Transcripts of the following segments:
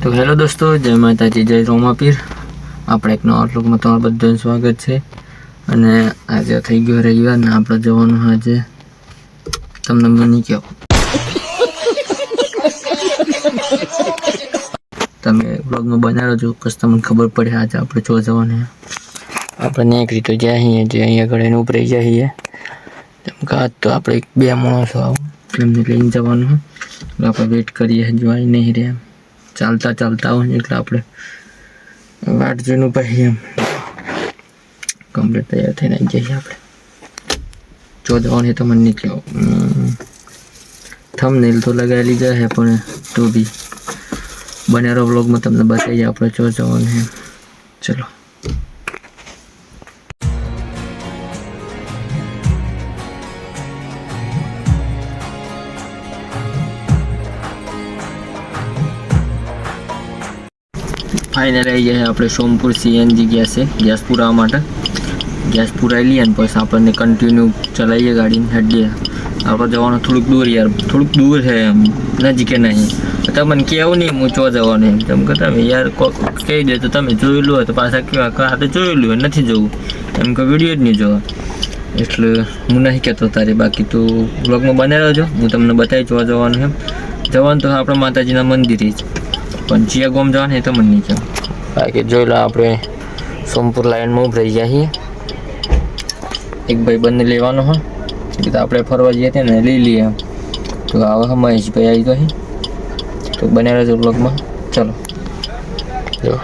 તો હેલો દોસ્તો, જય માતાજી, જય રોમાપીર. આપણે એક નવા વ્લોગમાં તમારું બધાનું સ્વાગત છે. અને આજે થઈ ગયો રવિવાર ને આપણે જવાનું આજે તમને મની કહો. તમે વ્લોગમાં બનાવો છો કસ તમને ખબર પડે આજે આપણે જો જવાનું. આપણે એક રીતે જઈએ જે અહીંયા આગળ એને ઉપર જઈએ. તેમ કે આજ તો આપણે બે માણસો આવું એમને લઈને જવાનું. આપણે વેઇટ કરીએ, હજુ આવી નહીં રહ્યા. ચાલતા ચાલતા હોય એટલે આપણે વાટ જોઈને પછી એમ કમ્પ્લીટ તૈયાર થઈને જઈએ. આપણે જો જવાનું તો મને નહીં કહો. થંબનેલ તો લગાવી લીધા છે પણ તો બી બનેરો વ્લોગમાં તમને બતાવીએ આપણે જો જવાનું છે. ચલો. ફાઇનલ આવી જાય આપણે સોમપુર સીએનજી ગેસ છે. ગેસ પુરાવા માટે ગેસ પુરાવી લઈએ ને પછી આપણને કન્ટિન્યુ ચલાવીએ ગાડીને હેડીએ. આપણે જવાનું થોડુંક દૂર યાર, થોડુંક દૂર છે એમ, નજીકે નહીં. તમને કહેવું નહીં હું ચો જવાનું એમ. તેમ કે તમે યાર કહી દે તો તમે જોયેલું હોય તો પાછા કહેવા કે આ તો જોયેલું હોય નથી જવું એમ કે વિડીયો જ નહીં જોવા. એટલે હું નહીં કહેતો તારે, બાકી તો બ્લોગમાં બને રહેજો. હું તમને બતાવી જોવા જવાનું એમ. જવાનું તો આપણે માતાજીના મંદિરે જ, પણ ચિયા ગોમ જવાનું એ તો મને નહીં કહેવું. બાકી જોઈ લો આપણે સોમપુર લાઇનમાં ઉભરાઈ ગયા છીએ. એક ભાઈ બંને લેવાનો હોય એટલે આપણે ફરવા જઈએ ત્યાં ને લઈ લઈએ. તો આવા મહેશભાઈ આવી તો અહીં તો બને રહેજો બ્લોગમાં. ચલો જો.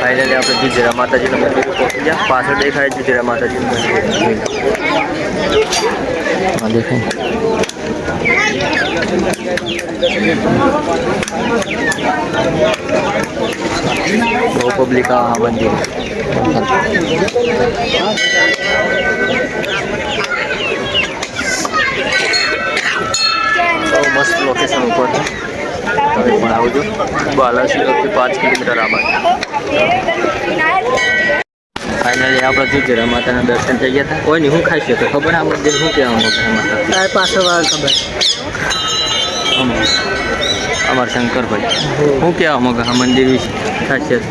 ફાઇનલી આપણે જીજરા માતાજીનું મંદિર પહોંચી ગયા. પાછળ દેખાય જીજરા માતાજીનું મંદિર. હા દેખાય. બહુ પબ્લિક આ મંદિર. બહુ મસ્ત લોકેશન ઉપર તમે પણ આવજો. બાલાસિનોરથી 5 કિલોમીટર આ બાજુ. ફાઇનલી આપણે જીજરા માતાના દર્શન થઈ ગયા હતા. કોઈ નહીં, હું ખાઈ શકે ખબર આ મંદિર શું કહેવા માંગે માતા પાછળ ખબર અમાર શંકરભાઈ શું કહેવા માંગે આ મંદિર વિશે ખાસિયત?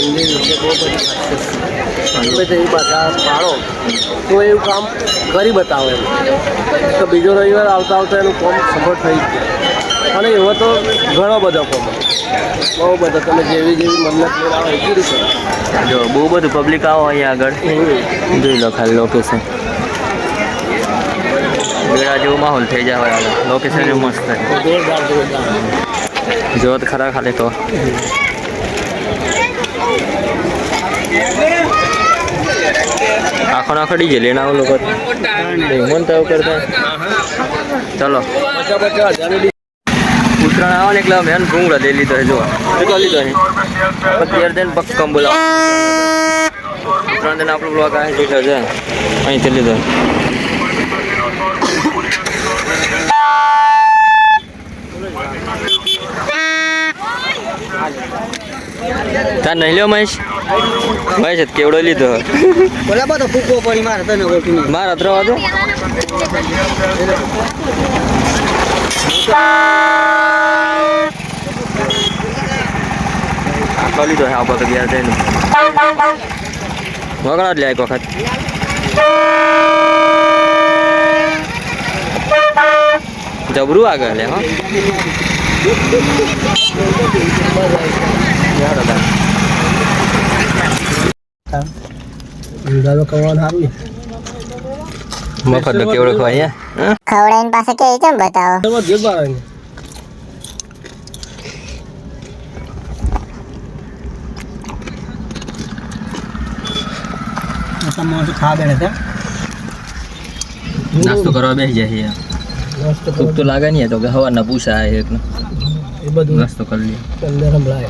મંદિર વિશે બહુ બધી ખાસિયત એ બધા પાડો તો એવું કામ કરી બતાવો એમ તો બીજો રવિવાર આવતા આવતા એનું કામ સફળ થઈ જ જાય. અને એવો તો ઘણો બધો કામ બહુ બધો તમે જેવી જેવી મન્નત મેળાવો એ પૂરી કરો. જો બહુ બધું પબ્લિક આવો અહીંયા આગળ જોઈ લો ખાલી લોકેશન. મેળા જેવો માહોલ થઈ જાય હવે આગળ. લોકેશન મસ્ત થાય. જોરદાર જોરદાર જો તો ખરા ખાલી તો આખો નાખો ડીજે લઈને આવો લોકો મન તો કરતા. ચલો ઉત્તરાયણ આવે ને એટલે મેન ભૂંગળા લઈ લીધો જો કેટલો લીધો અહીં 15 દિન પક્કમ બોલાવો. ઉત્તરાયણ દિન આપણો બ્લોગ અહીં લીધો છે અહીંથી લીધો. તાર નહીં લ્યો મહેશ? મહેશ કેવડો લીધો બોલા બધો ફૂકો પડી મારે તને ઓળખી મારા ત્રવા દો. આટલો લીધો છે આપણે તો ગયા થઈને વગડા જ લે એક વખત. જબરું આગળ લે. મફત તો કેવડો ખવાય ખવડાઈને પાસે કે કેમ બતાવો નાસ્તો કરવા બેસી જાય ભૂખ તો લાગે નહીં તો કે સવારના પૂછા એક નાસ્તો કરી લે.